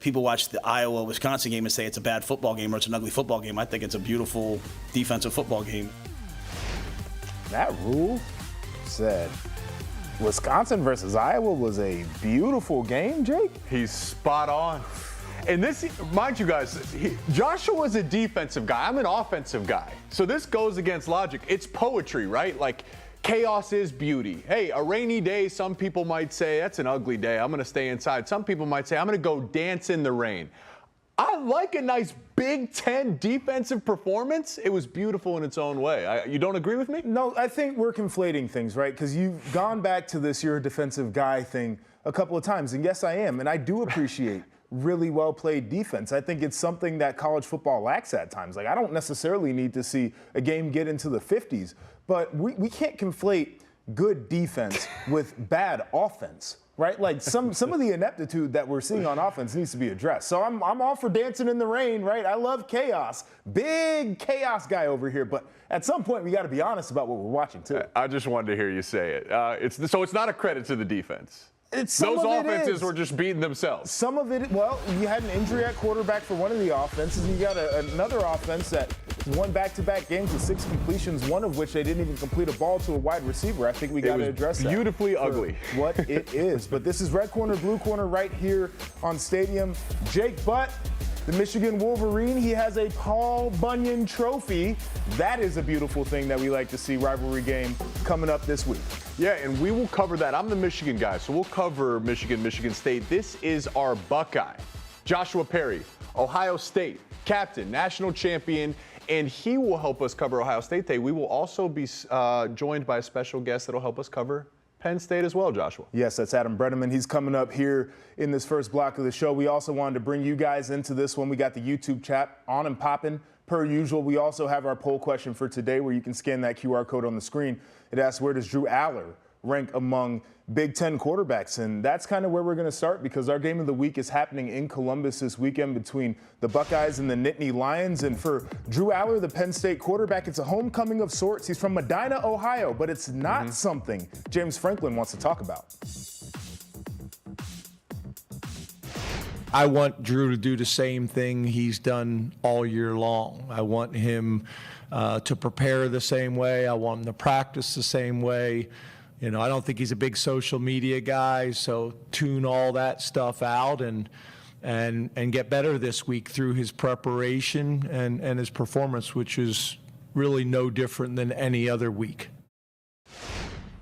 people watch the Iowa-Wisconsin game and say it's a bad football game or it's an ugly football game. I think it's a beautiful defensive football game. That rule said Wisconsin versus Iowa was a beautiful game, Jake. He's spot on. And this, mind you guys, Joshua's a defensive guy. I'm an offensive guy. So this goes against logic. It's poetry, right? Like, chaos is beauty. Hey, a rainy day, some people might say, that's an ugly day. I'm going to stay inside. Some people might say, I'm going to go dance in the rain. I like a nice Big Ten defensive performance. It was beautiful in its own way. You don't agree with me? No, I think we're conflating things, right? Because you've gone back to this you're a defensive guy thing a couple of times. And yes, I am. And I do appreciate really well played defense. I think it's something that college football lacks at times. Like, I don't necessarily need to see a game get into the 50s, but we can't conflate good defense with bad offense, right? Like some of the ineptitude that we're seeing on offense needs to be addressed. So I'm all for dancing in the rain, right? I love chaos. Big chaos guy over here, but at some point we got to be honest about what we're watching too. I just wanted to hear you say it. So it's not a credit to the defense. Those offenses were just beating themselves. Some of it, well, you had an injury at quarterback for one of the offenses, and you got another offense that won back-to-back games with 6 completions, one of which they didn't even complete a ball to a wide receiver. I think we got to address that. Beautifully ugly. What it is. But this is Red Corner, Blue Corner right here on Stadium. Jake Butt, the Michigan Wolverine, he has a Paul Bunyan trophy. That is a beautiful thing that we like to see. Rivalry game coming up this week. Yeah, and we will cover that. I'm the Michigan guy, so we'll cover Michigan State. This is our Buckeye, Joshua Perry, Ohio State, captain, national champion, and he will help us cover Ohio State Day. We will also be joined by a special guest that will help us cover Penn State as well, Joshua. Yes, that's Adam Breneman. He's coming up here in this first block of the show. We also wanted to bring you guys into this one. We got the YouTube chat on and popping. Per usual, we also have our poll question for today where you can scan that QR code on the screen. It asks, where does Drew Aller rank among Big Ten quarterbacks? And that's kind of where we're going to start because our game of the week is happening in Columbus this weekend between the Buckeyes and the Nittany Lions. And for Drew Aller, the Penn State quarterback, it's a homecoming of sorts. He's from Medina, Ohio, but it's not something James Franklin wants to talk about. I want Drew to do the same thing he's done all year long. I want him to prepare the same way. I want him to practice the same way. You know, I don't think he's a big social media guy, so tune all that stuff out and get better this week through his preparation and his performance, which is really no different than any other week.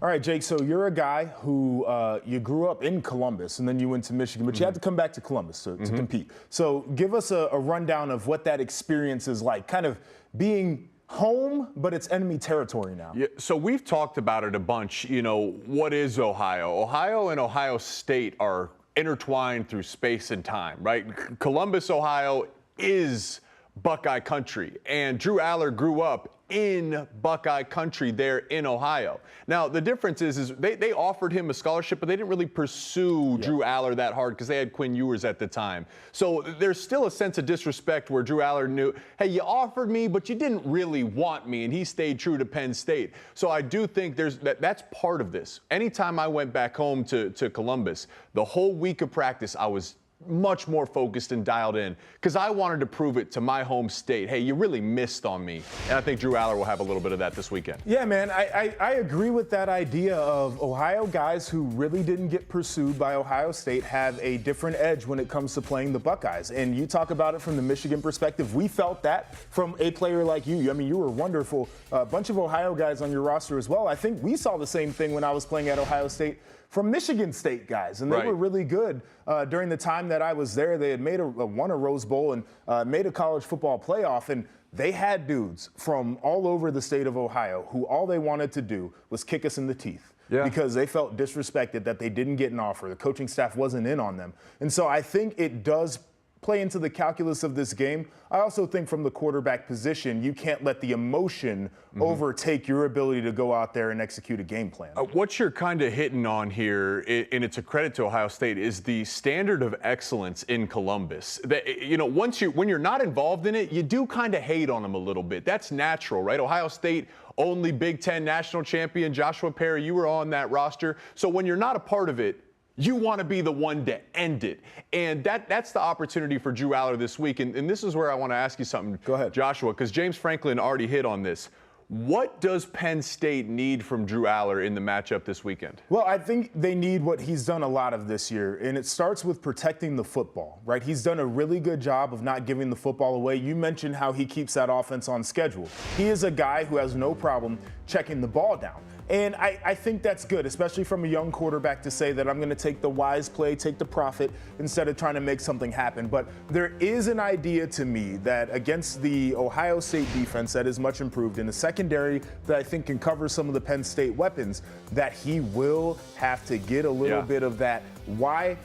All right, Jake, so you're a guy who you grew up in Columbus and then you went to Michigan, but you had to come back to Columbus to compete. So give us a rundown of what that experience is like, kind of being home, but it's enemy territory now. Yeah, so we've talked about it a bunch. You know, what is Ohio? Ohio and Ohio State are intertwined through space and time, right? Columbus, Ohio is Buckeye country, and Drew Aller grew up in Buckeye country there in Ohio. Now, the difference is they offered him a scholarship, but they didn't really pursue Drew Aller that hard because they had Quinn Ewers at the time. So there's still a sense of disrespect where Drew Aller knew, hey, you offered me, but you didn't really want me, and he stayed true to Penn State. So I do think that's part of this. Anytime I went back home to Columbus, the whole week of practice, I was much more focused and dialed in because I wanted to prove it to my home state. Hey, you really missed on me. And I think Drew Aller will have a little bit of that this weekend. Yeah, man, I agree with that idea of Ohio guys who really didn't get pursued by Ohio State have a different edge when it comes to playing the Buckeyes. And you talk about it from the Michigan perspective. We felt that from a player like you. I mean, you were wonderful. A bunch of Ohio guys on your roster as well. I think we saw the same thing when I was playing at Ohio State from Michigan State guys, and they were really good during the time that I was there. They had won a Rose Bowl and made a college football playoff, and they had dudes from all over the state of Ohio who all they wanted to do was kick us in the teeth because they felt disrespected that they didn't get an offer. The coaching staff wasn't in on them. And so I think it does play into the calculus of this game. I also think from the quarterback position, you can't let the emotion overtake your ability to go out there and execute a game plan. What you're kind of hitting on here, and it's a credit to Ohio State, is the standard of excellence in Columbus. That, you know, when you're not involved in it, you do kind of hate on them a little bit. That's natural, right? Ohio State, only Big Ten national champion, Joshua Perry, you were on that roster. So when you're not a part of it, you want to be the one to end it. And that's the opportunity for Drew Aller this week. And this is where I want to ask you something, Go ahead, Joshua, because James Franklin already hit on this. What does Penn State need from Drew Aller in the matchup this weekend? Well, I think they need what he's done a lot of this year, and it starts with protecting the football, right? He's done a really good job of not giving the football away. You mentioned how he keeps that offense on schedule. He is a guy who has no problem checking the ball down. And I think that's good, especially from a young quarterback, to say that I'm going to take the wise play, take the profit, instead of trying to make something happen. But there is an idea to me that against the Ohio State defense that is much improved in the secondary that I think can cover some of the Penn State weapons, that he will have to get a little bit of that. Why?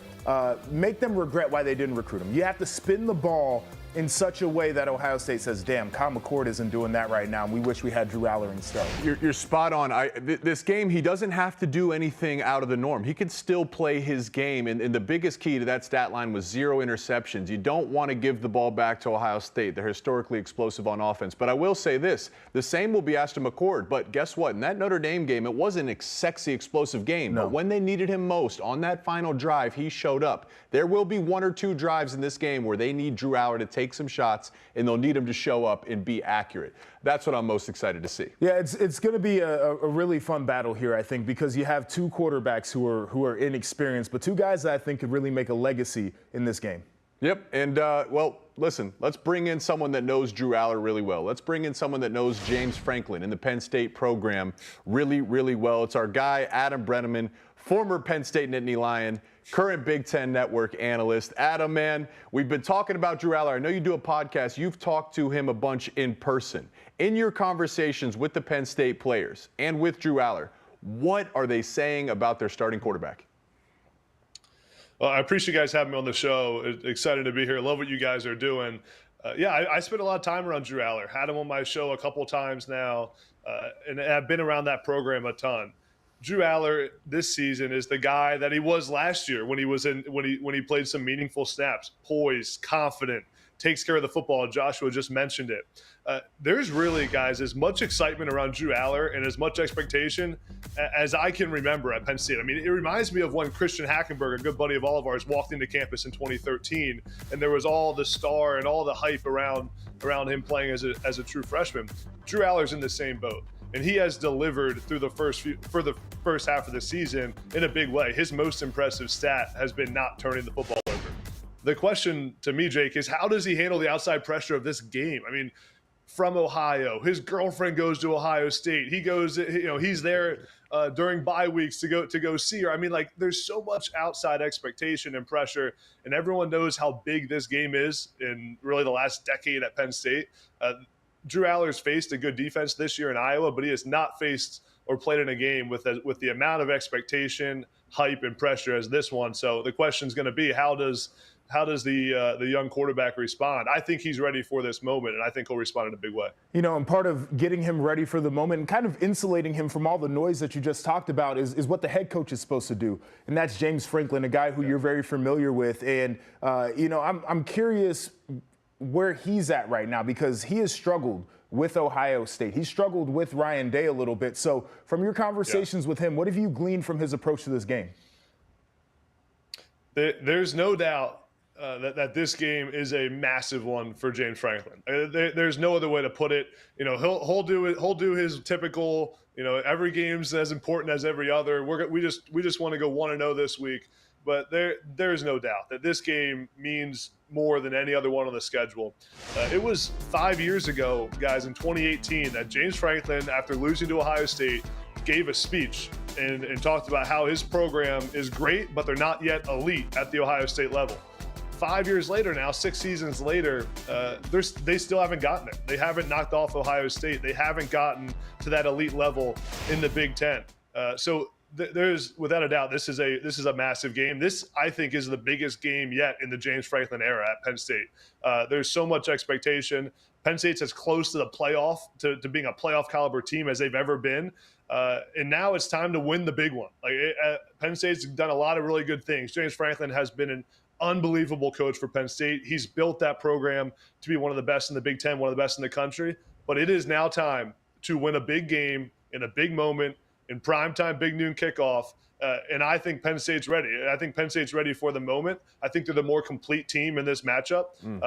Make them regret why they didn't recruit him. You have to spin the ball in such a way that Ohio State says, damn, Kyle McCord isn't doing that right now, and we wish we had Drew Aller instead. You're spot on. This game, he doesn't have to do anything out of the norm. He can still play his game, and the biggest key to that stat line was 0 interceptions. You don't want to give the ball back to Ohio State. They're historically explosive on offense. But I will say this, the same will be asked of McCord, but guess what? In that Notre Dame game, it wasn't a sexy, explosive game. No. But when they needed him most, on that final drive, he showed up. There will be 1 or 2 drives in this game where they need Drew Aller to take some shots, and they'll need him to show up and be accurate. That's what I'm most excited to see. Yeah, it's going to be a really fun battle here, I think, because you have 2 quarterbacks who are inexperienced, but 2 guys that I think could really make a legacy in this game. Yep, and well, listen, let's bring in someone that knows Drew Aller really well. Let's bring in someone that knows James Franklin in the Penn State program really, really well. It's our guy, Adam Brenneman, former Penn State Nittany Lion, current Big Ten Network analyst. Adam, man, we've been talking about Drew Aller. I know you do a podcast. You've talked to him a bunch in person. In your conversations with the Penn State players and with Drew Aller, what are they saying about their starting quarterback? Well, I appreciate you guys having me on the show. Excited to be here. Love what you guys are doing. I spent a lot of time around Drew Aller. Had him on my show a couple of times now, and I've been around that program a ton. Drew Aller this season is the guy that he was last year when he played some meaningful snaps. Poised, confident, takes care of the football. Joshua just mentioned it. There's really, guys, as much excitement around Drew Aller and as much expectation as I can remember at Penn State. I mean, it reminds me of when Christian Hackenberg, a good buddy of all of ours, walked into campus in 2013, and there was all the star and all the hype around him playing as a true freshman. Drew Aller's in the same boat. And he has delivered through the first half of the season in a big way. His most impressive stat has been not turning the football over. The question to me, Jake, is how does he handle the outside pressure of this game? I mean, from Ohio, his girlfriend goes to Ohio State. He goes, he's there during bye weeks to go see her. I mean, like, there's so much outside expectation and pressure, and everyone knows how big this game is in really the last decade at Penn State. Drew Aller's faced a good defense this year in Iowa, but he has not faced or played in a game with the amount of expectation, hype, and pressure as this one. So the question is going to be, how does the young quarterback respond? I think he's ready for this moment, and I think he'll respond in a big way. You know, and part of getting him ready for the moment and kind of insulating him from all the noise that you just talked about is what the head coach is supposed to do. And that's James Franklin, a guy who you're very familiar with. And, I'm curious where he's at right now, because he has struggled with Ohio State. He struggled with Ryan Day a little bit. So from your conversations with him, what have you gleaned from his approach to this game? There's no doubt that this game is a massive one for James Franklin. There's no other way to put it. You know, he'll do his typical, every game's as important as every other. We just want to go 1-0 this week. But there's no doubt that this game means more than any other one on the schedule. It was 5 years ago, guys, in 2018, that James Franklin, after losing to Ohio State, gave a speech and talked about how his program is great, but they're not yet elite at the Ohio State level. 5 years later now, 6 seasons later, they still haven't gotten it. They haven't knocked off Ohio State. They haven't gotten to that elite level in the Big Ten. There's, without a doubt, this is a massive game. This, I think, is the biggest game yet in the James Franklin era at Penn State. There's so much expectation. Penn State's as close to the playoff, to being a playoff caliber team as they've ever been. And now it's time to win the big one. Penn State's done a lot of really good things. James Franklin has been an unbelievable coach for Penn State. He's built that program to be one of the best in the Big Ten, one of the best in the country. But it is now time to win a big game in a big moment, in primetime, big noon kickoff, And I think Penn State's ready. I think Penn State's ready for the moment. I think they're the more complete team in this matchup. And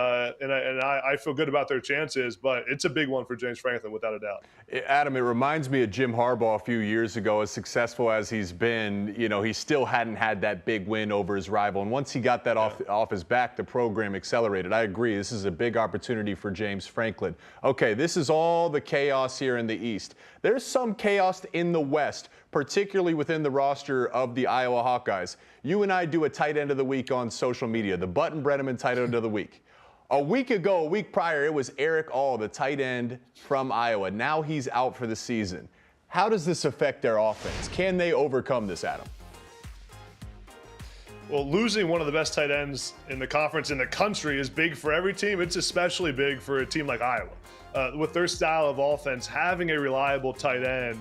I feel good about their chances, but it's a big one for James Franklin, without a doubt. Adam, it reminds me of Jim Harbaugh a few years ago. As successful as he's been, he still hadn't had that big win over his rival. And once he got that off his back, the program accelerated. I agree. This is a big opportunity for James Franklin. Okay, this is all the chaos here in the East. There's some chaos in the West, particularly within the roster of the Iowa Hawkeyes. You and I do a tight end of the week on social media, the Button Brenneman tight end of the week. A week prior, it was Eric All, the tight end from Iowa. Now he's out for the season. How does this affect their offense? Can they overcome this, Adam? Well, losing one of the best tight ends in the conference in the country is big for every team. It's especially big for a team like Iowa. With their style of offense, having a reliable tight end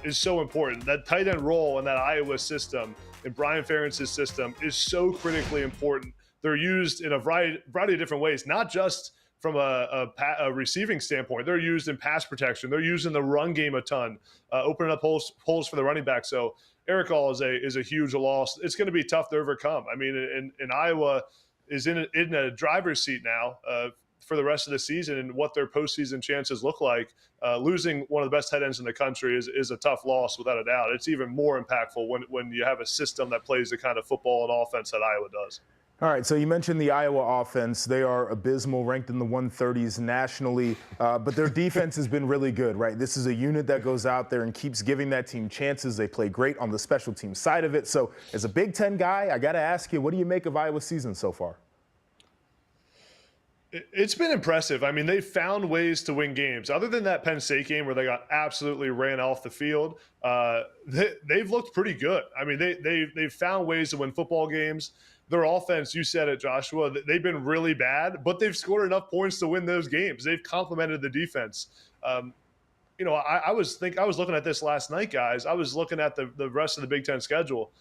is so important. That tight end role in that Iowa system, in Brian Ferentz's system, is so critically important. They're used in a variety of different ways, not just from a receiving standpoint. They're used in pass protection. They're used in the run game a ton, opening up holes for the running back. So Eric All is a huge loss. It's going to be tough to overcome. I mean, and Iowa is in a driver's seat now for the rest of the season and what their postseason chances look like. Losing one of the best tight ends in the country is a tough loss, without a doubt. It's even more impactful when you have a system that plays the kind of football and offense that Iowa does. All right, so you mentioned the Iowa offense. They are abysmal, ranked in the 130s nationally, but their defense has been really good, right? This is a unit that goes out there and keeps giving that team chances. They play great on the special team side of it. So as a Big Ten guy, I got to ask you, what do you make of Iowa's season so far? It's been impressive. I mean, they've found ways to win games. Other than that Penn State game where they got absolutely ran off the field, they've looked pretty good. I mean, they've found ways to win football games. Their offense, you said it, Joshua, they've been really bad, but they've scored enough points to win those games. They've complemented the defense. I was looking at this last night, guys. I was looking at the rest of the Big Ten schedule.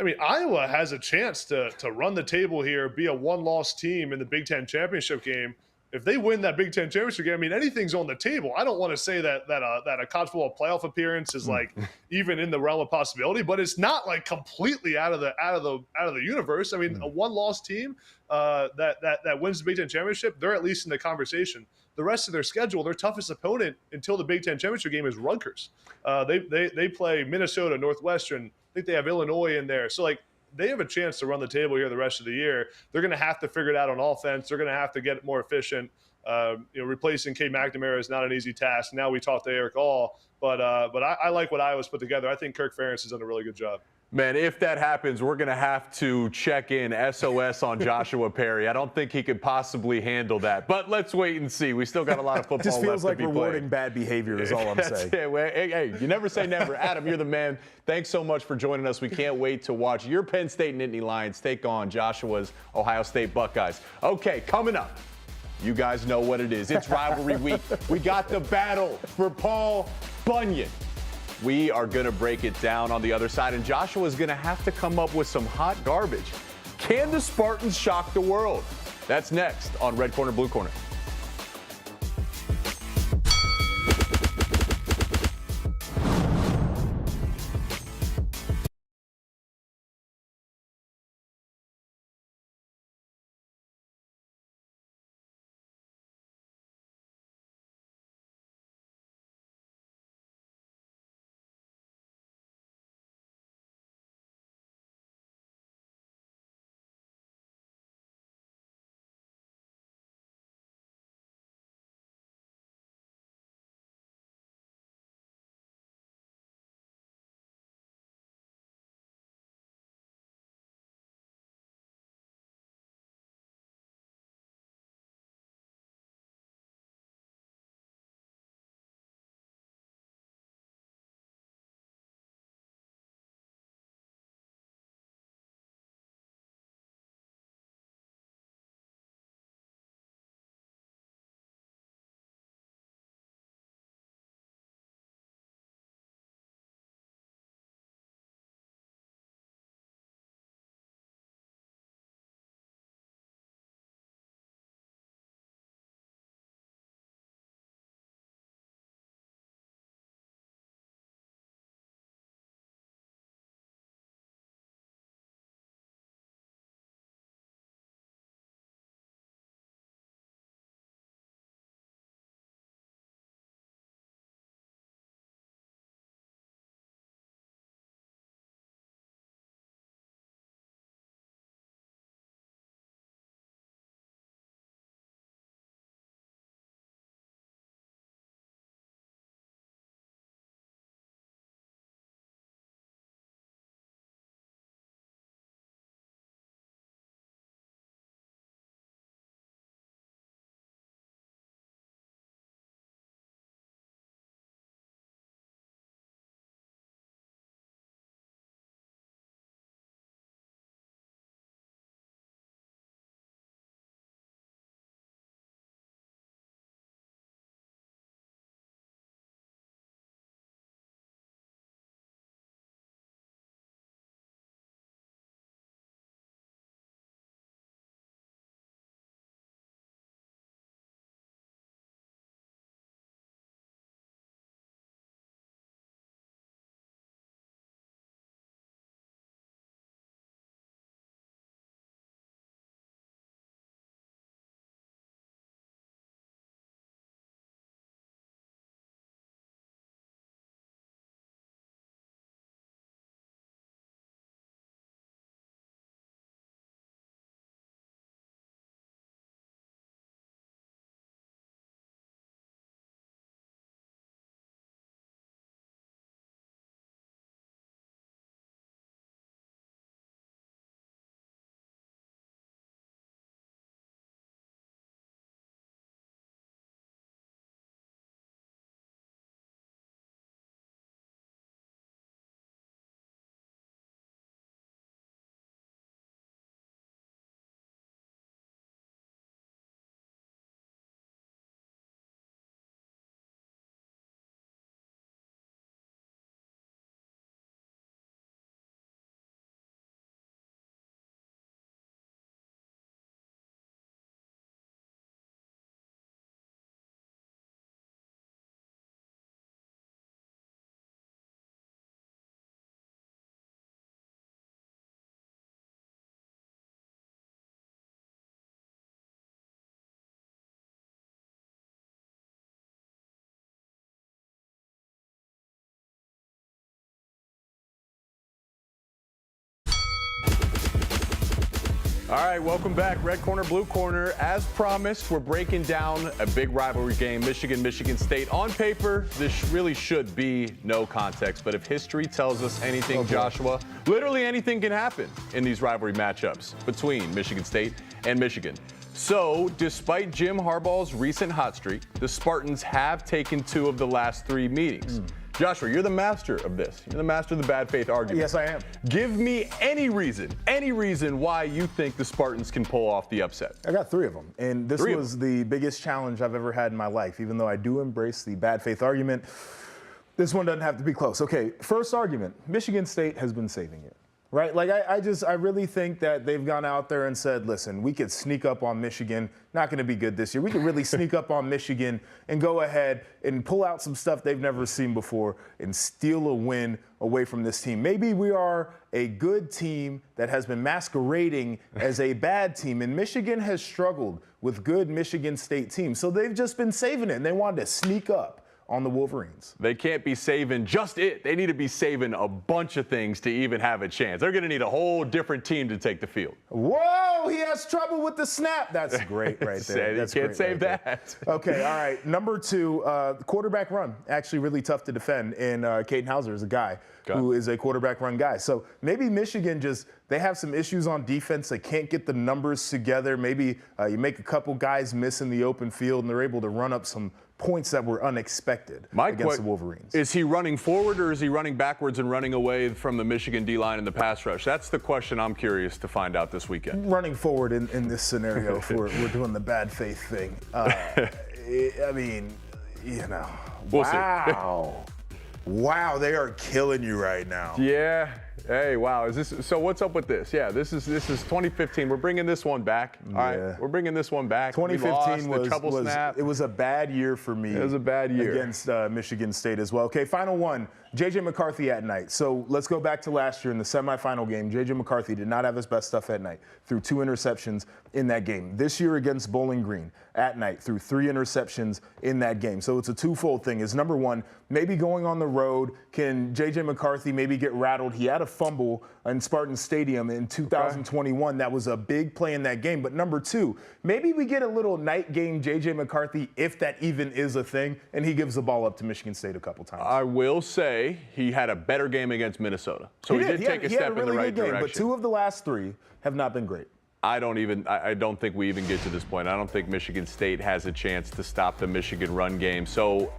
I mean, Iowa has a chance to run the table here, be a one-loss team in the Big Ten championship game. If they win that Big Ten championship game, I mean, anything's on the table. I don't want to say that a college football playoff appearance is like even in the realm of possibility, but it's not like completely out of the universe. I mean, a one-loss team that wins the Big Ten championship, they're at least in the conversation. The rest of their schedule, their toughest opponent until the Big Ten championship game is Rutgers. They play Minnesota, Northwestern. I think they have Illinois in there. So, they have a chance to run the table here the rest of the year. They're going to have to figure it out on offense. They're going to have to get more efficient. Replacing Cade McNamara is not an easy task. Now we talked to Eric All, but I like what Iowa's put together. I think Kirk Ferentz has done a really good job. Man, if that happens, we're going to have to check in SOS on Joshua Perry. I don't think he could possibly handle that. But let's wait and see. We still got a lot of football left to be played. Just feels like rewarding bad behavior is all I'm saying. Hey, you never say never. Adam, you're the man. Thanks so much for joining us. We can't wait to watch your Penn State Nittany Lions take on Joshua's Ohio State Buckeyes. Okay, coming up. You guys know what it is. It's rivalry week. We got the battle for Paul Bunyan. We are going to break it down on the other side, and Joshua is going to have to come up with some hot garbage. Can the Spartans shock the world? That's next on Red Corner, Blue Corner. All right, welcome back. Red corner, blue corner. As promised, we're breaking down a big rivalry game, Michigan State. On paper, this really should be no context, but if history tells us anything, Joshua, literally anything can happen in these rivalry matchups between Michigan State and Michigan. So, despite Jim Harbaugh's recent hot streak, the Spartans have taken 2 of the last 3 meetings. Joshua, you're the master of this. You're the master of the bad faith argument. Yes, I am. Give me any reason why you think the Spartans can pull off the upset. I got 3 of them, and this was the biggest challenge I've ever had in my life. Even though I do embrace the bad faith argument, this one doesn't have to be close. Okay, first argument, Michigan State has been saving it. Right? Like, I really think that they've gone out there and said, listen, we could sneak up on Michigan. Not going to be good this year. We could really sneak up on Michigan and go ahead and pull out some stuff they've never seen before and steal a win away from this team. Maybe we are a good team that has been masquerading as a bad team, and Michigan has struggled with good Michigan State teams. So they've just been saving it, and they wanted to sneak up on the Wolverines. They can't be saving just it. They need to be saving a bunch of things to even have a chance. They're going to need a whole different team to take the field. Whoa, he has trouble with the snap. That's great right there. You can't save that. Okay, all right. Number 2, quarterback run. Actually really tough to defend. And Caden Hauser is a guy who is a quarterback run guy. So maybe Michigan they have some issues on defense. They can't get the numbers together. Maybe you make a couple guys miss in the open field and they're able to run up some points that were unexpected against the Wolverines. Is he running forward or is he running backwards and running away from the Michigan D-line in the pass rush? That's the question I'm curious to find out this weekend. Running forward in this scenario if we're doing the bad faith thing. I mean, you know, We'll see. Wow, they are killing you right now. Yeah. Hey, wow. So what's up with this? Yeah, this is 2015. We're bringing this one back. All right. We're bringing this one back. 2015 was a bad year for me. It was a bad year against Michigan State as well. Okay, final one. J.J. McCarthy at night. So let's go back to last year in the semifinal game. J.J. McCarthy did not have his best stuff at night. Threw 2 interceptions in that game. This year against Bowling Green at night, threw 3 interceptions in that game. So it's a twofold thing. Is number 1, maybe going on the road, can J.J. McCarthy maybe get rattled? He had a fumble in Spartan Stadium in 2021. That was a big play in that game. But number 2, maybe we get a little night game J.J. McCarthy, if that even is a thing, and he gives the ball up to Michigan State a couple times. I will say he had a better game against Minnesota. So he did take a step in the right direction. But 2 of the last 3 have not been great. I don't think we even get to this point. I don't think Michigan State has a chance to stop the Michigan run game. So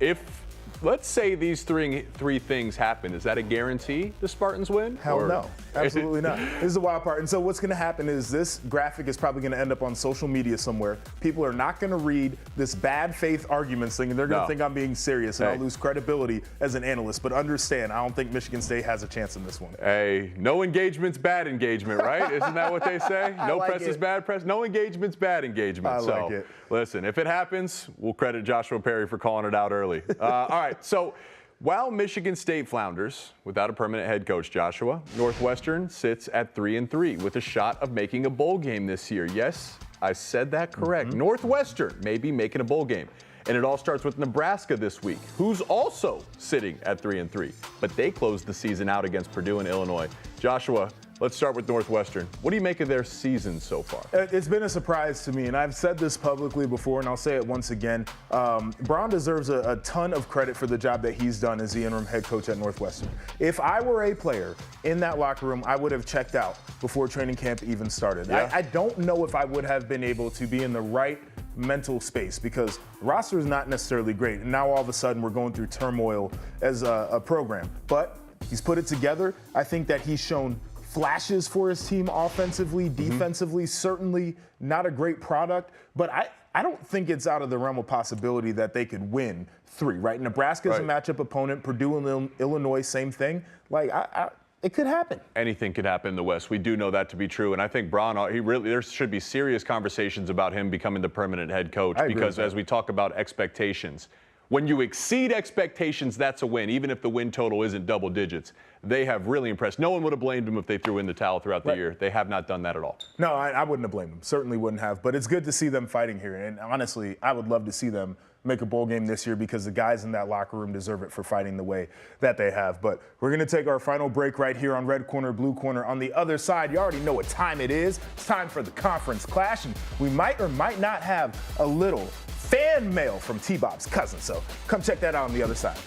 let's say these three things happen. Is that a guarantee the Spartans win? Hell no. Absolutely not. This is the wild part. And so what's going to happen is this graphic is probably going to end up on social media somewhere. People are not going to read this bad faith arguments thing, and they're going to think I'm being serious, and I'll lose credibility as an analyst. But understand, I don't think Michigan State has a chance in this one. Hey, no engagement's bad engagement, right? Isn't that what they say? No press is bad press. No engagement's bad engagement. I like it. Listen, if it happens, we'll credit Joshua Perry for calling it out early. All right, so while Michigan State flounders without a permanent head coach, Joshua, Northwestern sits at 3-3 with a shot of making a bowl game this year. Yes, I said that correct. Northwestern may be making a bowl game. And it all starts with Nebraska this week, who's also sitting at 3-3. But they closed the season out against Purdue and Illinois. Joshua, let's start with Northwestern. What do you make of their season so far? It's been a surprise to me, and I've said this publicly before, and I'll say it once again. Braun deserves a ton of credit for the job that he's done as the interim head coach at Northwestern. If I were a player in that locker room, I would have checked out before training camp even started. Yeah. I don't know if I would have been able to be in the right mental space because the roster is not necessarily great. And now all of a sudden we're going through turmoil as a program. But he's put it together. I think that he's shown flashes for his team offensively, defensively, certainly not a great product. But I don't think it's out of the realm of possibility that they could win 3, right? Nebraska's a matchup opponent. Purdue and Illinois, same thing. Like, it could happen. Anything could happen in the West. We do know that to be true. And I think Braun, there should be serious conversations about him becoming the permanent head coach because as we talk about expectations, when you exceed expectations, that's a win. Even if the win total isn't double digits, they have really impressed. No one would have blamed him if they threw in the towel throughout the year. They have not done that at all. No, I wouldn't have blamed them. Certainly wouldn't have. But it's good to see them fighting here. And honestly, I would love to see them make a bowl game this year because the guys in that locker room deserve it for fighting the way that they have. But we're going to take our final break right here on Red Corner, Blue Corner. On the other side, you already know what time it is. It's time for the Conference Clash, and we might or might not have a little fan mail from T-Bob's cousin. So come check that out on the other side.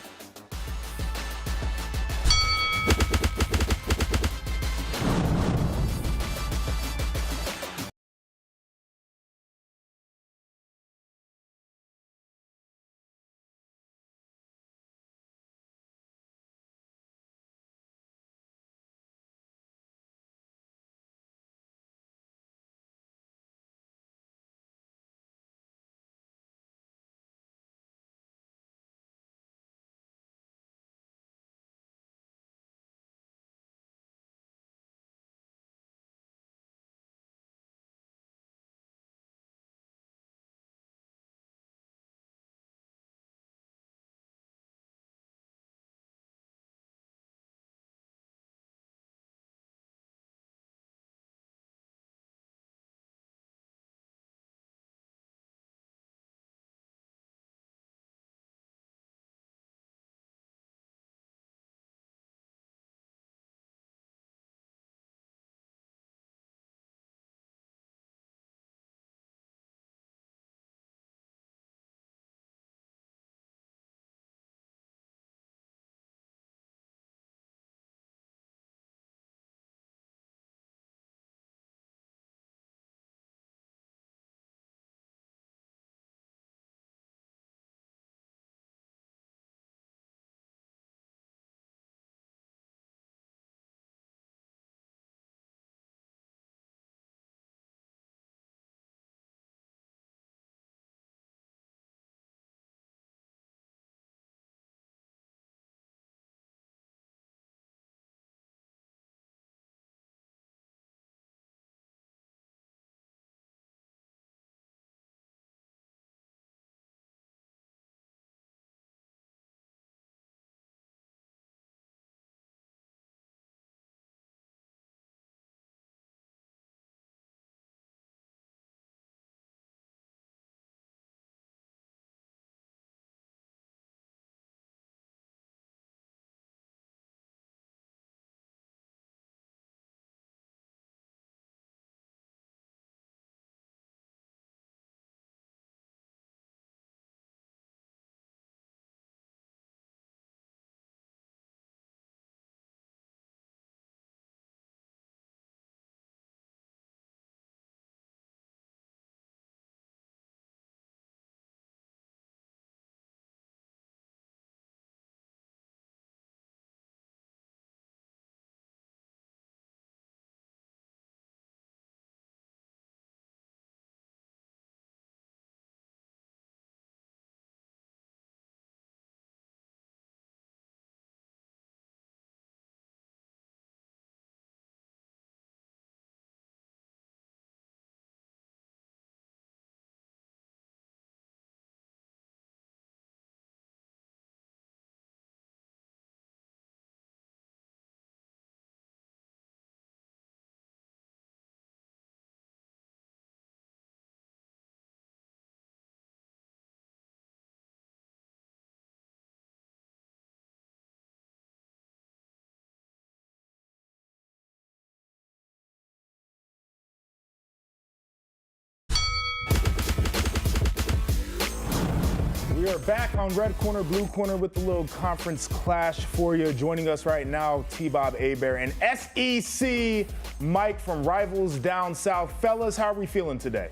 We are back on Red Corner, Blue Corner with the little Conference Clash for you. Joining us right now, T-Bob Hebert and SEC Mike from Rivals Down South. Fellas, how are we feeling today?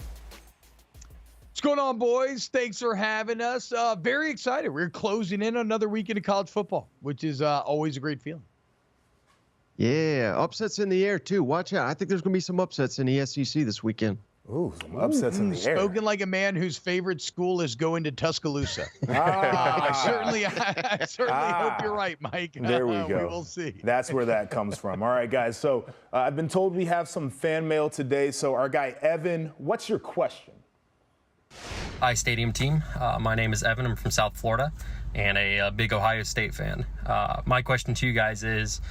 What's going on, boys? Thanks for having us. Very excited. We're closing in on another weekend of college football, which is always a great feeling. Yeah, upsets in the air, too. Watch out. I think there's going to be some upsets in the SEC this weekend. Ooh, some upsets in the air. Spoken like a man whose favorite school is going to Tuscaloosa. I certainly hope you're right, Mike. There we go. We will see. That's where that comes from. All right, guys. So I've been told we have some fan mail today. So our guy, Evan, what's your question? Hi, Stadium team. My name is Evan. I'm from South Florida and a big Ohio State fan. My question to you guys is,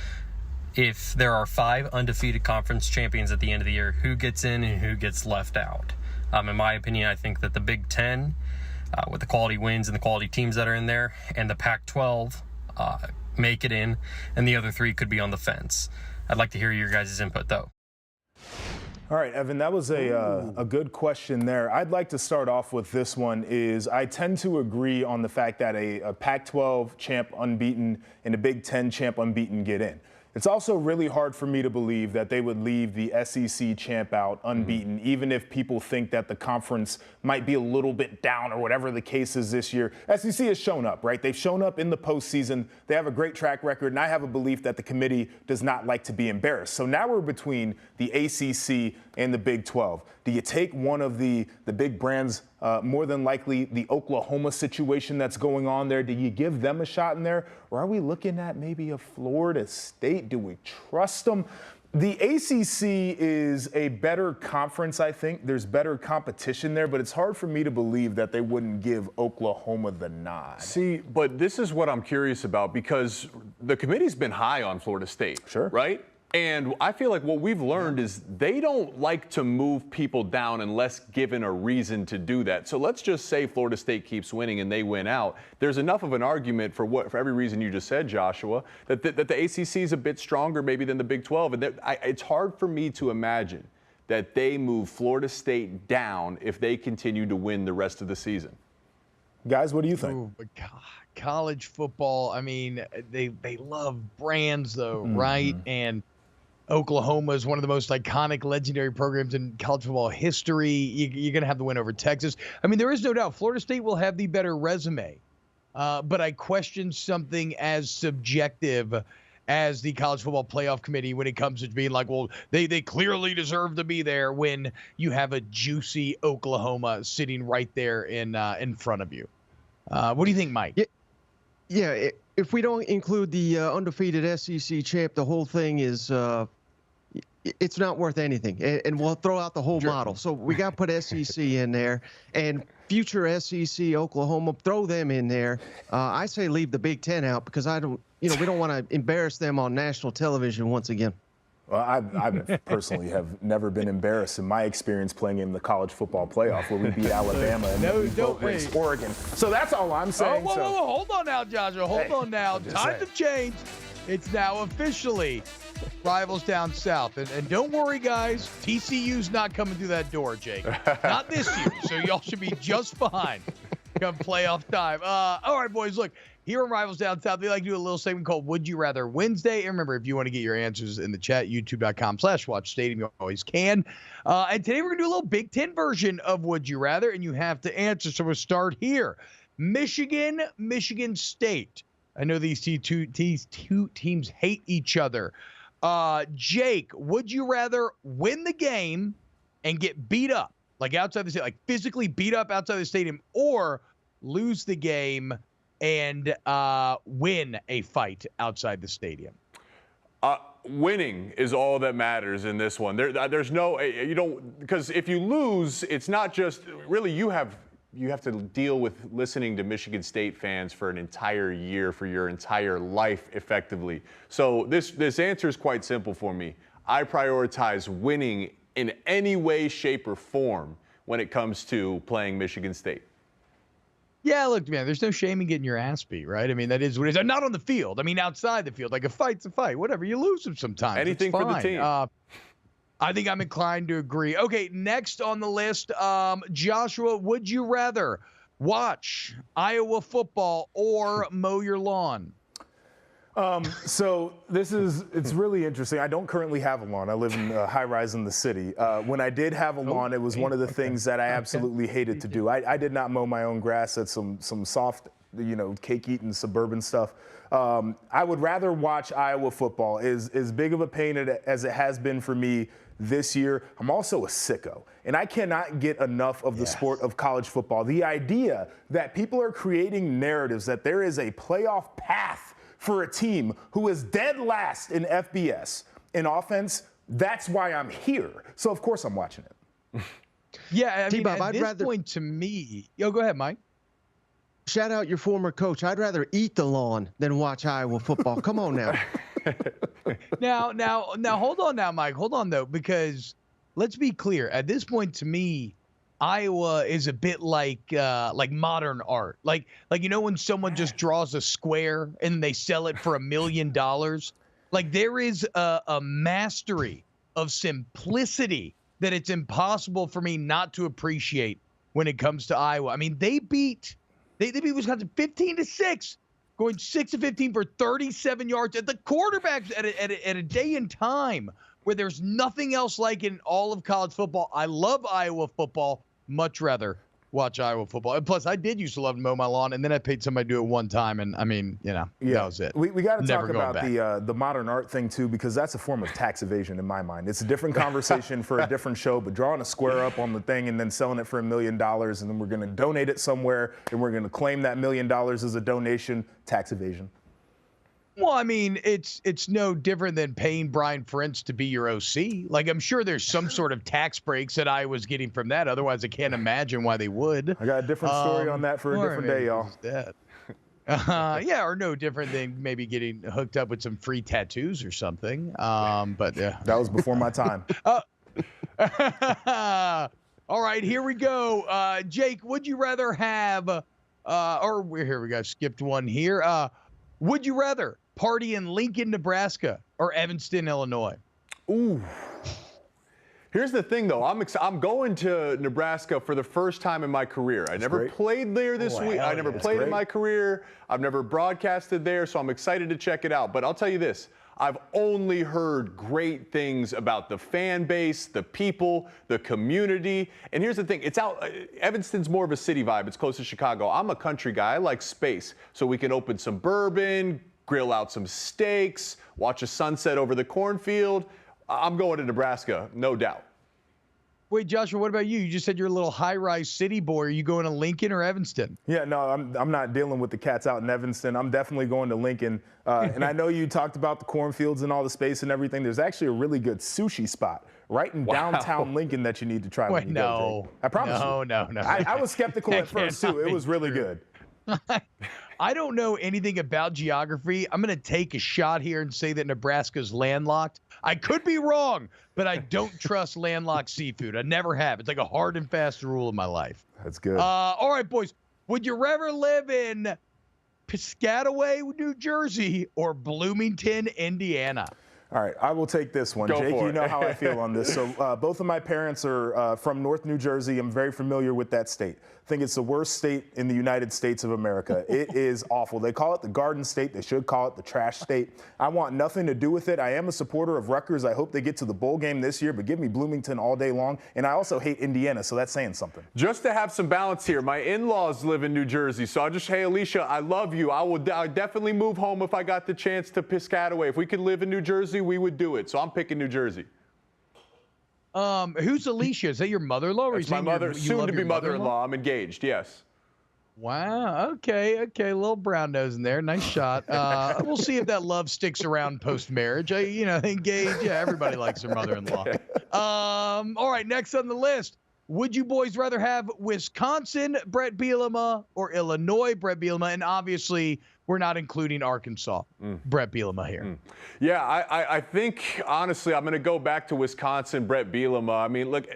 if there are 5 undefeated conference champions at the end of the year, who gets in and who gets left out? In my opinion, I think that the Big Ten with the quality wins and the quality teams that are in there, and the Pac-12 make it in, and the other 3 could be on the fence. I'd like to hear your guys' input, though. All right, Evan, that was a good question there. I'd like to start off with this one is I tend to agree on the fact that a Pac-12 champ unbeaten and a Big Ten champ unbeaten get in. It's also really hard for me to believe that they would leave the SEC champ out unbeaten, even if people think that the conference might be a little bit down or whatever the case is this year. SEC has shown up, right? They've shown up in the postseason. They have a great track record, and I have a belief that the committee does not like to be embarrassed. So now we're between the ACC and the Big 12. Do you take one of the big brands, more than likely the Oklahoma situation that's going on there? Do you give them a shot in there? Or are we looking at maybe a Florida State? Do we trust them? The ACC is a better conference, I think. There's better competition there, but it's hard for me to believe that they wouldn't give Oklahoma the nod. See, but this is what I'm curious about because the committee's been high on Florida State, Sure. right? And I feel like what we've learned is they don't like to move people down unless given a reason to do that. So let's just say Florida State keeps winning and they win out. There's enough of an argument for every reason you just said, Joshua, that the ACC is a bit stronger maybe than the Big 12. And it's hard for me to imagine that they move Florida State down if they continue to win the rest of the season. Guys, what do you think? Ooh, but college football, I mean, they love brands, though, right? And Oklahoma is one of the most iconic, legendary programs in college football history. You're going to have the win over Texas. I mean, there is no doubt Florida State will have the better resume. But I question something as subjective as the College Football Playoff Committee when it comes to being like, well, they clearly deserve to be there when you have a juicy Oklahoma sitting right there in front of you. What do you think, Mike? Yeah, if we don't include the undefeated SEC champ, the whole thing is it's not worth anything. And we'll throw out the whole model. So we got to put SEC in there. And future SEC, Oklahoma, throw them in there. I say leave the Big Ten out because we don't want to embarrass them on national television once again. Well, I personally have never been embarrassed in my experience playing in the college football playoff where we beat Alabama and then we both raised Oregon. So that's all I'm saying. Whoa. Hold on now, Joshua. Hold on now. Times have changed. It's now officially rivals down south. And don't worry, guys. TCU's not coming through that door, Jake. Not this year. So y'all should be just fine come playoff time. All right, boys, look. Here on Rivals Down South, we like to do a little segment called Would You Rather Wednesday. And remember, if you want to get your answers in the chat, youtube.com/Watch Stadium, you always can. And today we're going to do a little Big Ten version of Would You Rather, and you have to answer. So we'll start here. Michigan State. I know these two teams hate each other. Jake, would you rather win the game and get beat up, like outside the stadium, like physically beat up outside the stadium, or lose the game and win a fight outside the stadium? Winning is all that matters in this one. There's no, you don't, because if you lose, it's not just, really you have to deal with listening to Michigan State fans for an entire year, for your entire life, effectively. So this answer is quite simple for me. I prioritize winning in any way, shape, or form when it comes to playing Michigan State. Yeah, look, man, there's no shame in getting your ass beat, right? I mean, that is what it is. Not on the field. I mean, outside the field. Like, a fight's a fight. Whatever. You lose them sometimes. Anything for the team. I think I'm inclined to agree. Okay, next on the list, Joshua, would you rather watch Iowa football or mow your lawn? So it's really interesting. I don't currently have a lawn. I live in a high rise in the city. When I did have a lawn, it was one of the things that I absolutely hated to do. I did not mow my own grass at some soft, cake-eating suburban stuff. I would rather watch Iowa football. As big of a pain as it has been for me this year, I'm also a sicko. And I cannot get enough of the sport of college football. The idea that people are creating narratives that there is a playoff path for a team who is dead last in FBS in offense, that's why I'm here. So, of course, I'm watching it. Yeah, I mean, at this point to me, go ahead, Mike. Shout out your former coach. I'd rather eat the lawn than watch Iowa football. Come on now. Now, hold on now, Mike. Hold on, though, because let's be clear. At this point to me, Iowa is a bit like modern art. Like when someone just draws a square and they sell it for $1 million. Like there is a mastery of simplicity that it's impossible for me not to appreciate when it comes to Iowa. I mean, they beat Wisconsin 15-6, going 6 of 15 for 37 yards at the quarterbacks at a day and time where there's nothing else like it in all of college football. I love Iowa football. Much rather watch Iowa football. And plus, I did used to love to mow my lawn, and then I paid somebody to do it one time, and I mean, that was it. We got to talk Never going about the modern art thing too, because that's a form of tax evasion in my mind. It's a different conversation for a different show, but drawing a square up on the thing and then selling it for $1 million, and then we're going to donate it somewhere, and we're going to claim that $1 million as a donation. Tax evasion. Well, I mean, it's no different than paying Brian Ferentz to be your OC. Like, I'm sure there's some sort of tax breaks that I was getting from that. Otherwise, I can't imagine why they would. I got a different story on that for a different day, y'all. Yeah, or no different than maybe getting hooked up with some free tattoos or something. But yeah, that was before my time. All right, here we go. Jake, would you rather have, here we go, skipped one here. Would you rather party in Lincoln, Nebraska, or Evanston, Illinois? Ooh. Here's the thing, though. I'm going to Nebraska for the first time in my career. I never played there this week. I never played in my career. I've never broadcasted there, so I'm excited to check it out. But I'll tell you this. I've only heard great things about the fan base, the people, the community. And here's the thing. Evanston's more of a city vibe. It's close to Chicago. I'm a country guy. I like space. So we can open some bourbon, grill out some steaks, watch a sunset over the cornfield. I'm going to Nebraska, no doubt. Wait, Joshua, what about you? You just said you're a little high-rise city boy. Are you going to Lincoln or Evanston? Yeah, no, I'm not dealing with the cats out in Evanston. I'm definitely going to Lincoln. And I know you talked about the cornfields and all the space and everything. There's actually a really good sushi spot right in downtown Lincoln that you need to try when you go, Jake. I promise you. No. I was skeptical at first, too. It was really good. I don't know anything about geography. I'm going to take a shot here and say that Nebraska's landlocked. I could be wrong, but I don't trust landlocked seafood. I never have. It's like a hard and fast rule in my life. That's good. All right, boys. Would you rather live in Piscataway, New Jersey, or Bloomington, Indiana? All right, I will take this one. Jake, you know how I feel on this. So both of my parents are from North New Jersey. I'm very familiar with that state. I think it's the worst state in the United States of America. It is awful. They call it the Garden State. They should call it the Trash State. I want nothing to do with it. I am a supporter of Rutgers. I hope they get to the bowl game this year, but give me Bloomington all day long. And I also hate Indiana, so that's saying something. Just to have some balance here, my in-laws live in New Jersey, so hey, Alicia, I love you. I'd definitely move home if I got the chance to Piscataway. If we could live in New Jersey, we would do it. So I'm picking New Jersey. Who's Alicia? Is that your mother-in-law? That's my mother, soon-to-be mother-in-law. I'm engaged, yes. Wow. Okay. A little brown nose in there. Nice shot. We'll see if that love sticks around post-marriage. Engaged. Yeah, everybody likes their mother-in-law. All right, next on the list. Would you boys rather have Wisconsin, Brett Bielema, or Illinois, Brett Bielema? And obviously, we're not including Arkansas, Brett Bielema here. Yeah, I think, honestly, I'm going to go back to Wisconsin, Brett Bielema. I mean, look,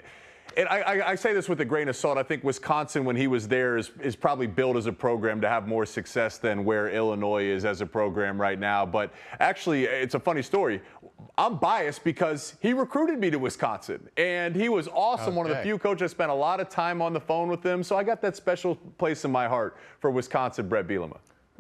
and I say this with a grain of salt. I think Wisconsin, when he was there, is probably built as a program to have more success than where Illinois is as a program right now. But actually, it's a funny story. I'm biased because he recruited me to Wisconsin, and he was awesome. One of the few coaches I spent a lot of time on the phone with him. So I got that special place in my heart for Wisconsin, Brett Bielema.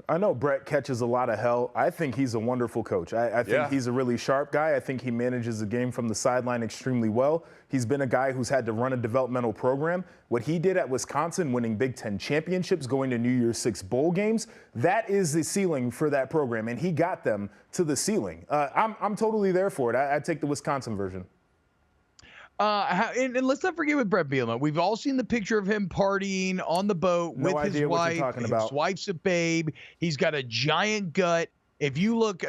I know Brett catches a lot of hell. I think he's a wonderful coach. I think he's a really sharp guy. I think he manages the game from the sideline extremely well. He's been a guy who's had to run a developmental program. What he did at Wisconsin, winning Big Ten championships, going to New Year's Six bowl games, that is the ceiling for that program, and he got them to the ceiling. I'm totally there for it. I'd take the Wisconsin version. And let's not forget with Brett Bielema, we've all seen the picture of him partying on the boat with his wife. His wife's a babe. He's got a giant gut. If you look,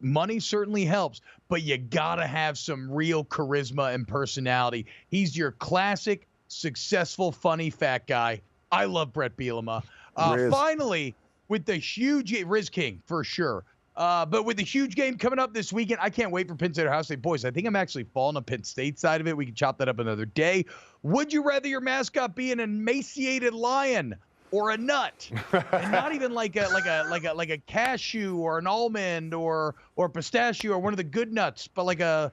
money certainly helps, but you gotta have some real charisma and personality. He's your classic, successful, funny, fat guy. I love Brett Bielema. Finally, with the huge Riz King for sure. But with the huge game coming up this weekend, I can't wait for Penn State Ohio State. Boys, I think I'm actually falling on Penn State side of it. We can chop that up another day. Would you rather your mascot be an emaciated lion or a nut? And not even like a cashew or an almond or pistachio or one of the good nuts, but like a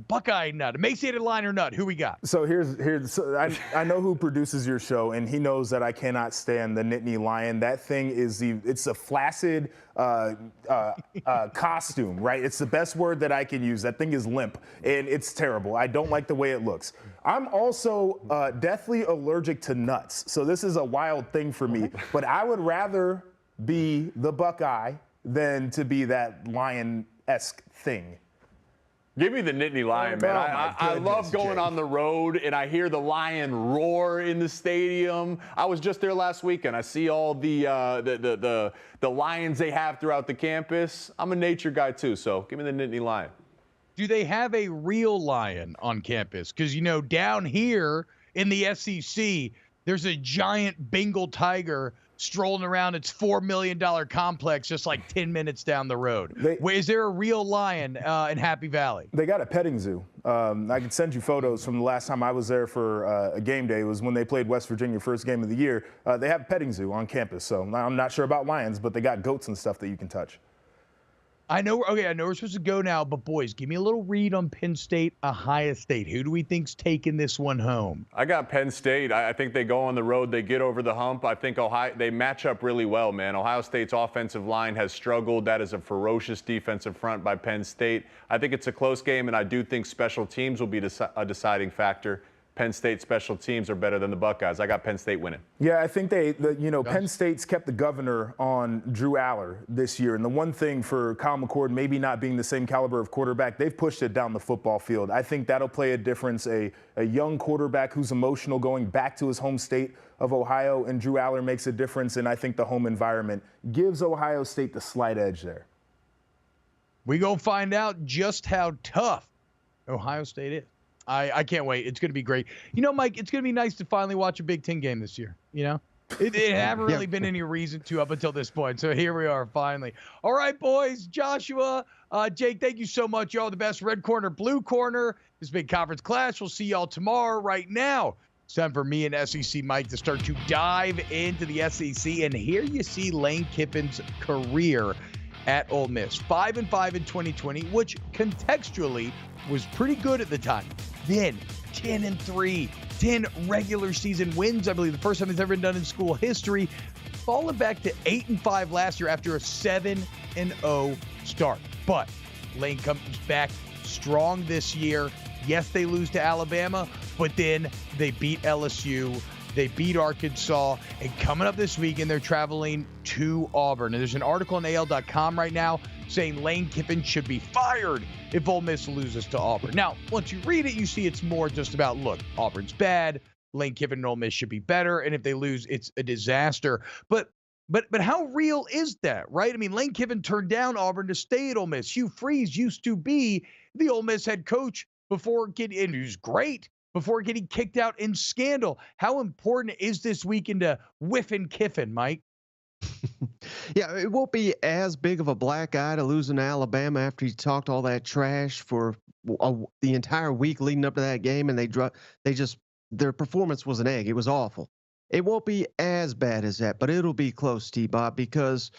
Buckeye nut, emaciated lion or nut. Who we got? So I know who produces your show, and he knows that I cannot stand the Nittany Lion. That thing it's a flaccid costume, right? It's the best word that I can use. That thing is limp, and it's terrible. I don't like the way it looks. I'm also deathly allergic to nuts, so this is a wild thing for me. But I would rather be the Buckeye than to be that lion-esque thing. Give me the Nittany Lion, man. I love going Jay. on the road, and I hear the lion roar in the stadium. I was just there last weekend. I see all the lions they have throughout the campus. I'm a nature guy, too, so give me the Nittany Lion. Do they have a real lion on campus? Because, down here in the SEC, there's a giant Bengal tiger strolling around its $4 million complex just like 10 minutes down the road. Is there a real lion in Happy Valley? They got a petting zoo. I can send you photos from the last time I was there for a game day. It was when they played West Virginia first game of the year. They have a petting zoo on campus, so I'm not sure about lions, but they got goats and stuff that you can touch. I know we're supposed to go now, but boys, give me a little read on Penn State, Ohio State. Who do we think's taking this one home? I got Penn State. I think they go on the road. They get over the hump. I think they match up really well, man. Ohio State's offensive line has struggled. That is a ferocious defensive front by Penn State. I think it's a close game, and I do think special teams will be a deciding factor. Penn State special teams are better than the Buckeyes. I got Penn State winning. Yeah, I think Penn State's kept the governor on Drew Aller this year. And the one thing for Kyle McCord maybe not being the same caliber of quarterback, they've pushed it down the football field. I think that'll play a difference. A young quarterback who's emotional going back to his home state of Ohio, and Drew Aller makes a difference. And I think the home environment gives Ohio State the slight edge there. We go find out just how tough Ohio State is. I can't wait. It's going to be great. Mike, it's going to be nice to finally watch a Big Ten game this year. It haven't really been any reason to up until this point. So here we are finally. All right, boys. Joshua, Jake, thank you so much. Y'all the best. Red corner, blue corner. This big conference clash. We'll see y'all tomorrow. Right now, it's time for me and SEC Mike to start to dive into the SEC. And here you see Lane Kiffin's career at Ole Miss. 5-5 in 2020, which contextually was pretty good at the time. Then 10-3, 10 regular season wins. I believe the first time it's ever been done in school history. Falling back to 8-5 last year after a 7-0 start. But Lane comes back strong this year. Yes, they lose to Alabama, but then they beat LSU. They beat Arkansas, and coming up this weekend, they're traveling to Auburn. And there's an article on AL.com right now saying Lane Kiffin should be fired if Ole Miss loses to Auburn. Now, once you read it, you see it's more just about, look, Auburn's bad. Lane Kiffin and Ole Miss should be better, and if they lose, it's a disaster. But how real is that, right? I mean, Lane Kiffin turned down Auburn to stay at Ole Miss. Hugh Freeze used to be the Ole Miss head coach and he was great before getting kicked out in scandal. How important is this weekend to whiffing Kiffin, Mike? Yeah, it won't be as big of a black eye to losing to Alabama after he talked all that trash for the entire week leading up to that game, and their performance was an egg. It was awful. It won't be as bad as that, but it'll be close, T-Bob, because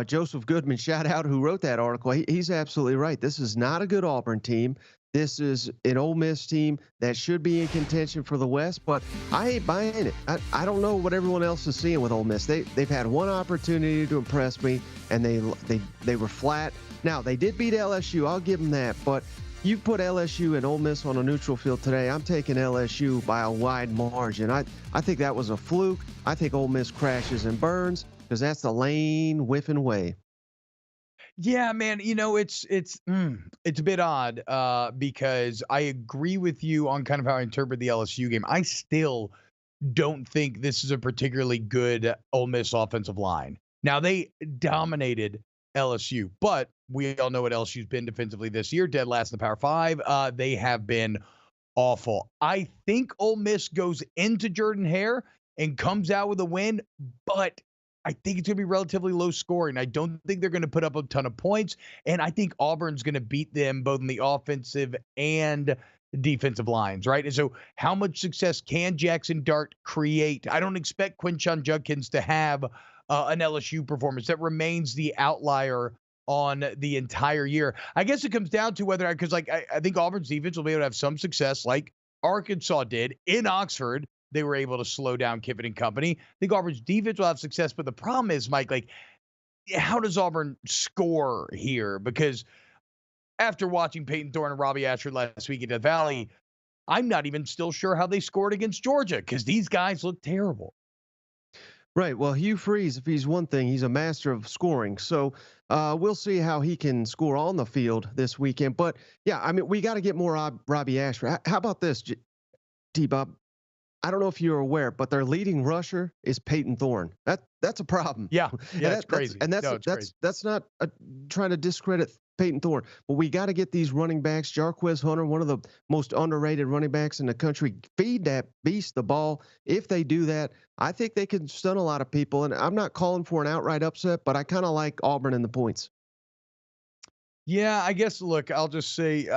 Joseph Goodman, shout out, who wrote that article, he's absolutely right. This is not a good Auburn team. This is an Ole Miss team that should be in contention for the West, but I ain't buying it. I don't know what everyone else is seeing with Ole Miss. They've had one opportunity to impress me, and they were flat. Now, they did beat LSU. I'll give them that, but you put LSU and Ole Miss on a neutral field today. I'm taking LSU by a wide margin. I think that was a fluke. I think Ole Miss crashes and burns because that's the Lane whiffing way. Yeah, man, it's a bit odd because I agree with you on kind of how I interpret the LSU game. I still don't think this is a particularly good Ole Miss offensive line. Now, they dominated LSU, but we all know what LSU's been defensively this year, dead last in the Power 5. They have been awful. I think Ole Miss goes into Jordan-Hare and comes out with a win, but I think it's going to be relatively low scoring. I don't think they're going to put up a ton of points, and I think Auburn's going to beat them both in the offensive and defensive lines, right? And so how much success can Jackson Dart create? I don't expect Quinshon Judkins to have an LSU performance. That remains the outlier on the entire year. I guess it comes down to whether, because like I think Auburn's defense will be able to have some success like Arkansas did in Oxford. They were able to slow down Kiffin and company. I think Auburn's defense will have success, but the problem is, Mike, like, how does Auburn score here? Because after watching Peyton Thorne and Robbie Ashford last week at Death Valley, I'm not even still sure how they scored against Georgia because these guys look terrible. Right. Well, Hugh Freeze, if he's one thing, he's a master of scoring. So we'll see how he can score on the field this weekend. But, yeah, I mean, we got to get more Robbie Ashford. How about this, T-Bob? I don't know if you're aware, but their leading rusher is Peyton Thorne. That's a problem. Yeah, that's crazy. That's not trying to discredit Peyton Thorne, but we got to get these running backs. Jarquez Hunter, one of the most underrated running backs in the country, feed that beast the ball. If they do that, I think they can stun a lot of people. And I'm not calling for an outright upset, but I kind of like Auburn in the points. Yeah, I guess, look, I'll just say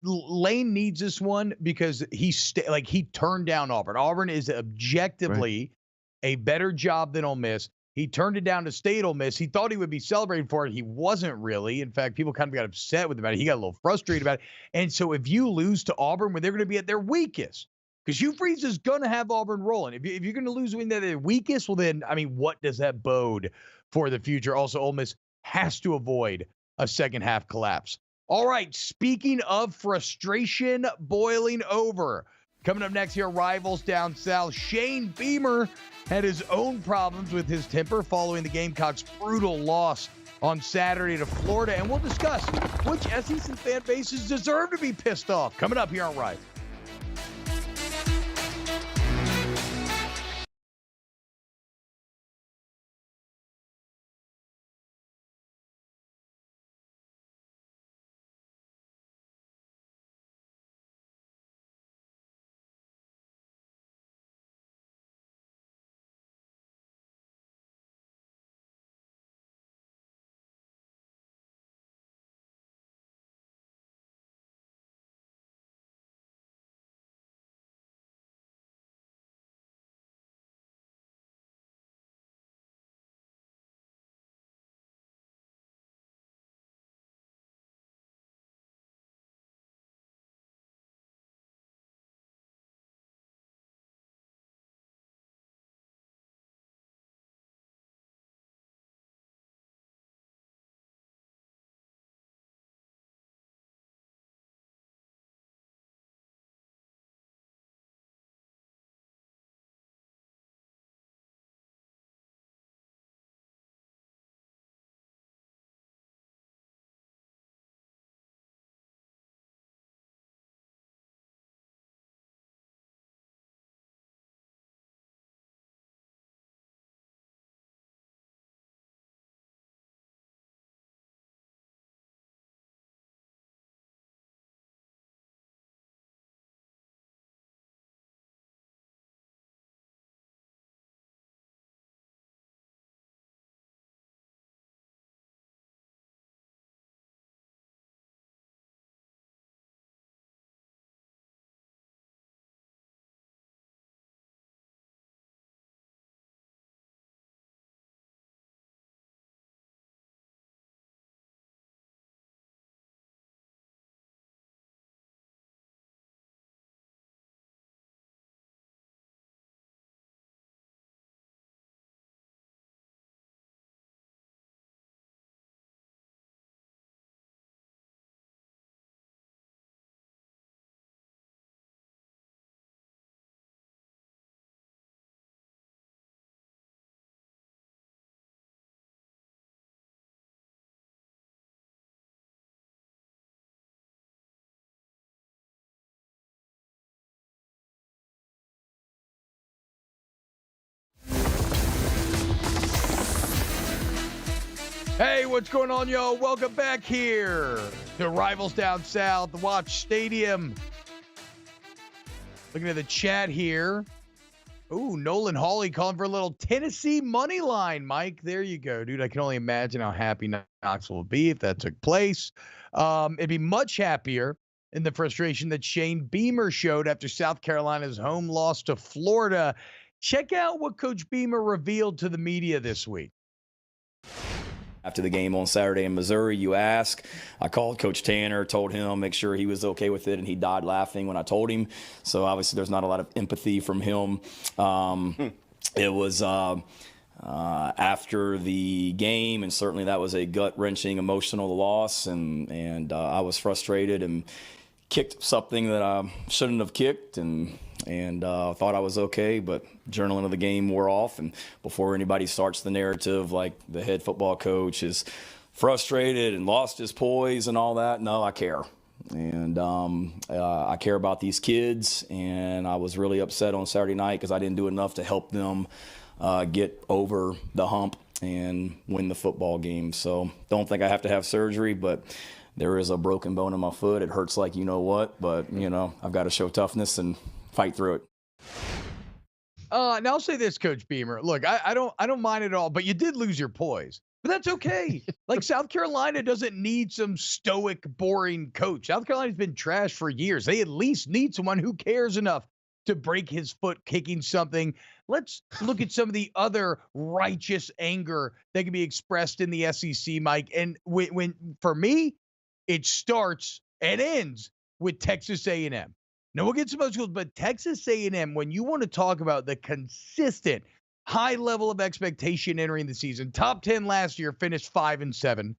Lane needs this one because he turned down Auburn. Auburn is objectively a better job than Ole Miss. He turned it down to stay at Ole Miss. He thought he would be celebrating for it. He wasn't really. In fact, people kind of got upset with him about it. He got a little frustrated about it. And so if you lose to Auburn when they're going to be at their weakest, because Hugh Freeze is going to have Auburn rolling. If you're going to lose when they're their weakest, well then, I mean, what does that bode for the future? Also, Ole Miss has to avoid a second half collapse. All right, speaking of frustration boiling over, coming up next here, Rivals Down South, Shane Beamer had his own problems with his temper following the Gamecocks' brutal loss on Saturday to Florida, and we'll discuss which SEC fan bases deserve to be pissed off. Coming up here on Rivals. Hey, what's going on, y'all? Welcome back here to Rivals Down South, the Watch Stadium. Looking at the chat here. Ooh, Nolan Hawley calling for a little Tennessee money line, Mike. There you go, dude. I can only imagine how happy Knoxville will be if that took place. It'd be much happier in the frustration that Shane Beamer showed after South Carolina's home loss to Florida. Check out what Coach Beamer revealed to the media this week. After the game on Saturday in Missouri, you ask. I called Coach Tanner, told him, make sure he was okay with it, and he died laughing when I told him. So obviously there's not a lot of empathy from him. It was after the game, and certainly that was a gut-wrenching emotional loss, and I was frustrated and kicked something that I shouldn't have kicked, and thought I was okay, but journaling of the game wore off. And before anybody starts the narrative like the head football coach is frustrated and lost his poise and all that, no, I care. And I care about these kids, and I was really upset on Saturday night because I didn't do enough to help them get over the hump and win the football game. So don't think I have to have surgery, but there is a broken bone in my foot. It hurts like you know what, but, you know, I've got to show toughness and fight through it. Now I'll say this, Coach Beamer. Look, I don't mind at all, but you did lose your poise. But that's okay. Like, South Carolina doesn't need some stoic, boring coach. South Carolina's been trash for years. They at least need someone who cares enough to break his foot kicking something. Let's look at some of the other righteous anger that can be expressed in the SEC, Mike. And when for me, it starts and ends with Texas A&M. Now, we'll get some other schools, but Texas A&M, when you want to talk about the consistent high level of expectation entering the season, top 10 last year, finished 5-7.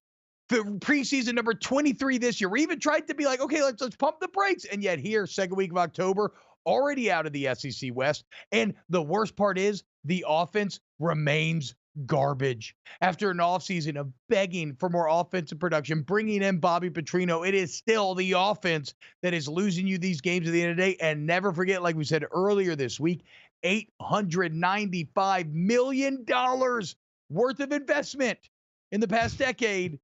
The preseason number 23 this year. We even tried to be like, okay, let's pump the brakes. And yet here, second week of October, already out of the SEC West. And the worst part is the offense remains garbage. After an offseason of begging for more offensive production, bringing in Bobby Petrino, it is still the offense that is losing you these games at the end of the day. And never forget, like we said earlier this week, $895 million worth of investment in the past decade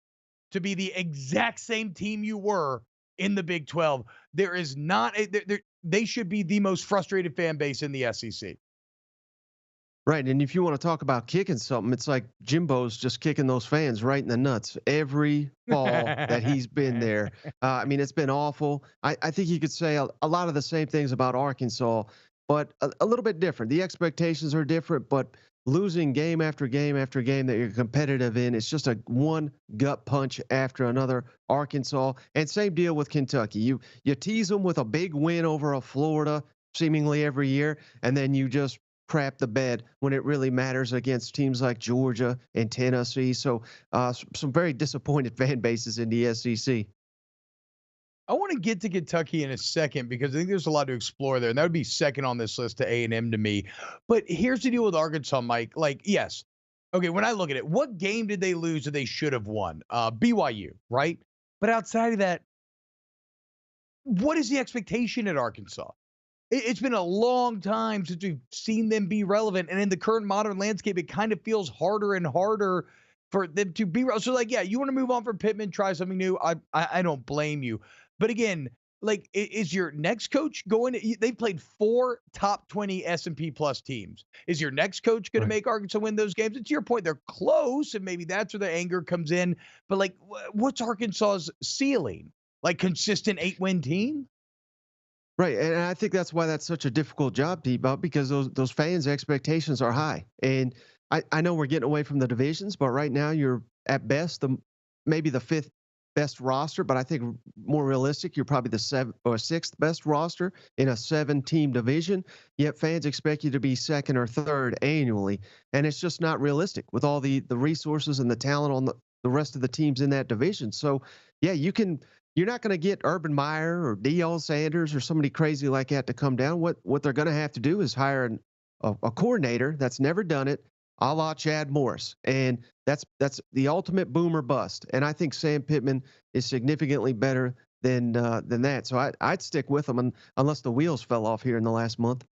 to be the exact same team you were in the Big 12. There is not they should be the most frustrated fan base in the SEC. Right, and if you want to talk about kicking something, it's like Jimbo's just kicking those fans right in the nuts every fall that he's been there. I mean, it's been awful. I think you could say a lot of the same things about Arkansas, but a little bit different. The expectations are different, but losing game after game after game that you're competitive in, it's just a one gut punch after another. Arkansas, and same deal with Kentucky. You tease them with a big win over a Florida seemingly every year, and then you just crap the bed when it really matters against teams like Georgia and Tennessee. So some very disappointed fan bases in the SEC. I want to get to Kentucky in a second because I think there's a lot to explore there. And that would be second on this list to A&M to me. But here's the deal with Arkansas, Mike. Like, yes. Okay, when I look at it, what game did they lose that they should have won? BYU, right? But outside of that, what is the expectation at Arkansas? It's been a long time since we've seen them be relevant. And in the current modern landscape, it kind of feels harder and harder for them to be relevant. So, like, yeah, you want to move on from Pittman, try something new. I don't blame you. But again, like, is your next coach going to – they've played 4 top 20 S&P plus teams. Is your next coach going to make Arkansas win those games? And to your point, they're close, and maybe that's where the anger comes in. But, like, what's Arkansas's ceiling? Like, consistent 8-win team? Right, and I think that's why that's such a difficult job, T-Bob, because those fans' expectations are high. And I know we're getting away from the divisions, but right now you're at best maybe the 5th best roster, but I think more realistic, you're probably the 7th or 6th best roster in a 7-team division. Yet fans expect you to be 2nd or 3rd annually, and it's just not realistic with all the resources and the talent on the rest of the teams in that division. So, yeah, you're not going to get Urban Meyer or D.L. Sanders or somebody crazy like that to come down. What they're going to have to do is hire a coordinator that's never done it, a la Chad Morris. And that's the ultimate boomer bust. And I think Sam Pittman is significantly better than that. So I'd stick with them unless the wheels fell off here in the last month.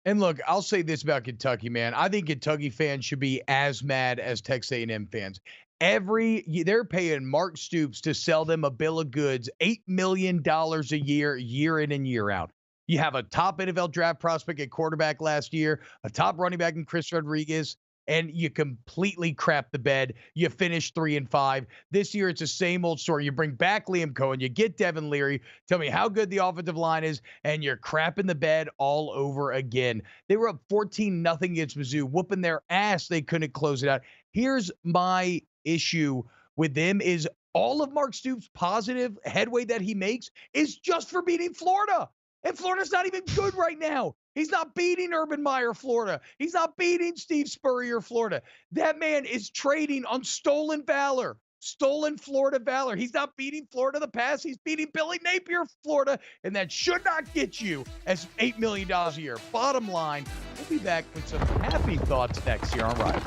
And look, I'll say this about Kentucky, man. I think Kentucky fans should be as mad as Texas A&M fans. They're paying Mark Stoops to sell them a bill of goods, $8 million a year in and year out. You have a top NFL draft prospect at quarterback last year, a top running back in Chris Rodriguez, and you completely crap the bed. You finish 3-5. This year, it's the same old story. You bring back Liam Cohen, you get Devin Leary. Tell me how good the offensive line is, and you're crapping the bed all over again. They were up 14-0 against Mizzou, whooping their ass. They couldn't close it out. Here's my issue with them is all of Mark Stoops' positive headway that he makes is just for beating Florida. And Florida's not even good right now. He's not beating Urban Meyer, Florida. He's not beating Steve Spurrier, Florida. That man is trading on stolen valor, stolen Florida valor. He's not beating Florida in the past. He's beating Billy Napier, Florida. And that should not get you as $8 million a year. Bottom line, we'll be back with some happy thoughts next year on Rivals.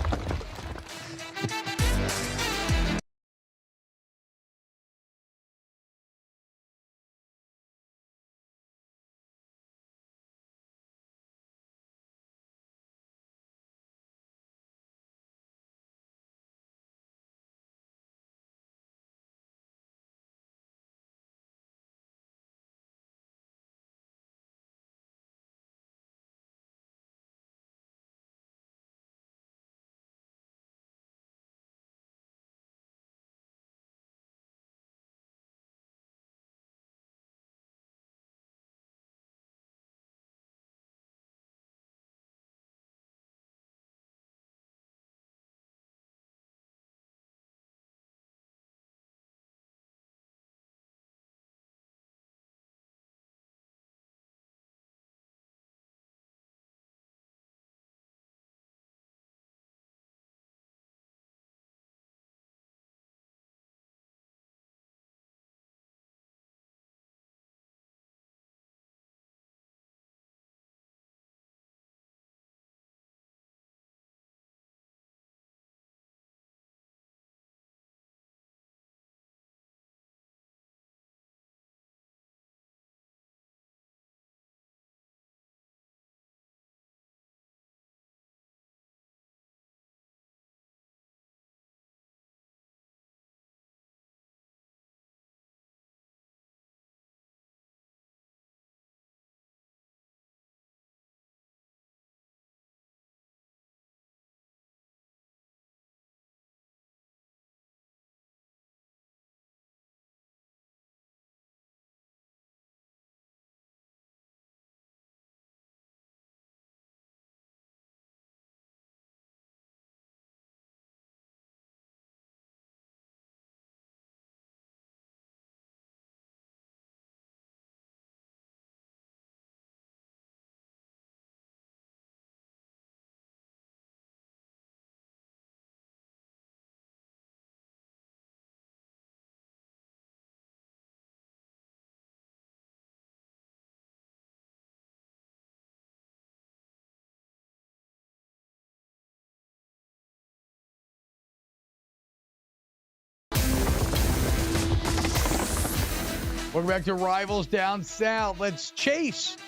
Welcome back to Rivals Down South. Let's chase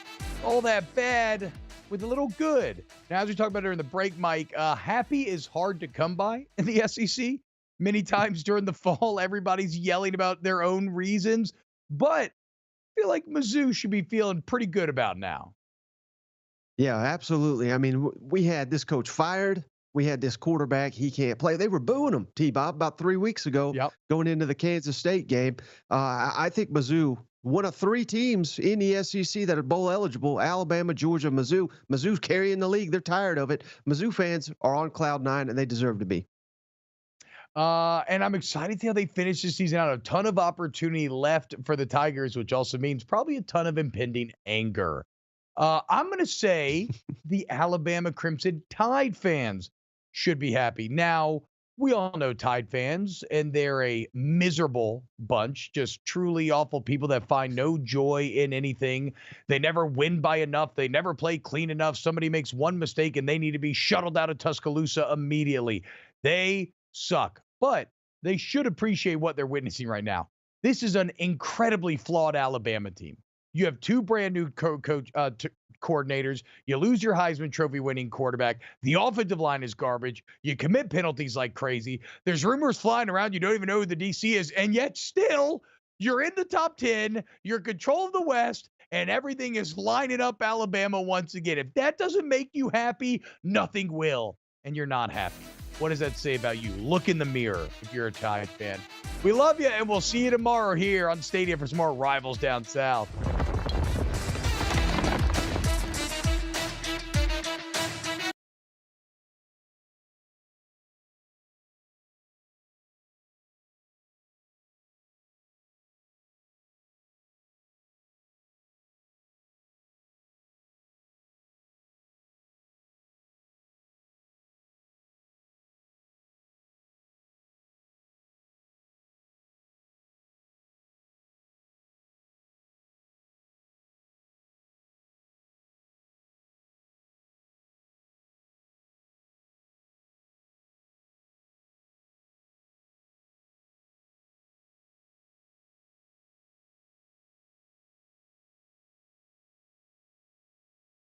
all that bad with a little good. Now, as we talked about during the break, Mike, happy is hard to come by in the SEC. Many times during the fall, everybody's yelling about their own reasons. But I feel like Mizzou should be feeling pretty good about now. Yeah, absolutely. I mean, we had this coach fired. We had this quarterback, he can't play. They were booing him, T-Bob, about 3 weeks ago, going into the Kansas State game. I think Mizzou, one of three teams in the SEC that are bowl eligible, Alabama, Georgia, Mizzou. Mizzou's carrying the league. They're tired of it. Mizzou fans are on cloud nine, and they deserve to be. And I'm excited to see how they finish this season out. A ton of opportunity left for the Tigers, which also means probably a ton of impending anger. I'm going to say the Alabama Crimson Tide fans should be happy. Now, we all know Tide fans, and they're a miserable bunch, just truly awful people that find no joy in anything. They never win by enough. They never play clean enough. Somebody makes one mistake, and they need to be shuttled out of Tuscaloosa immediately. They suck, but they should appreciate what they're witnessing right now. This is an incredibly flawed Alabama team. You have two brand new coordinators. You lose your Heisman Trophy winning quarterback. The offensive line is garbage. You commit penalties like crazy. There's rumors flying around. You don't even know who the DC is. And yet still, You're in the top 10. You're in control of the West, and everything is lining up Alabama once again. If that doesn't make you happy, nothing will, and you're not happy. What does that say about you? Look in the mirror if you're a Tide fan. We love you, and we'll see you tomorrow here on Stadium for some more Rivals Down South.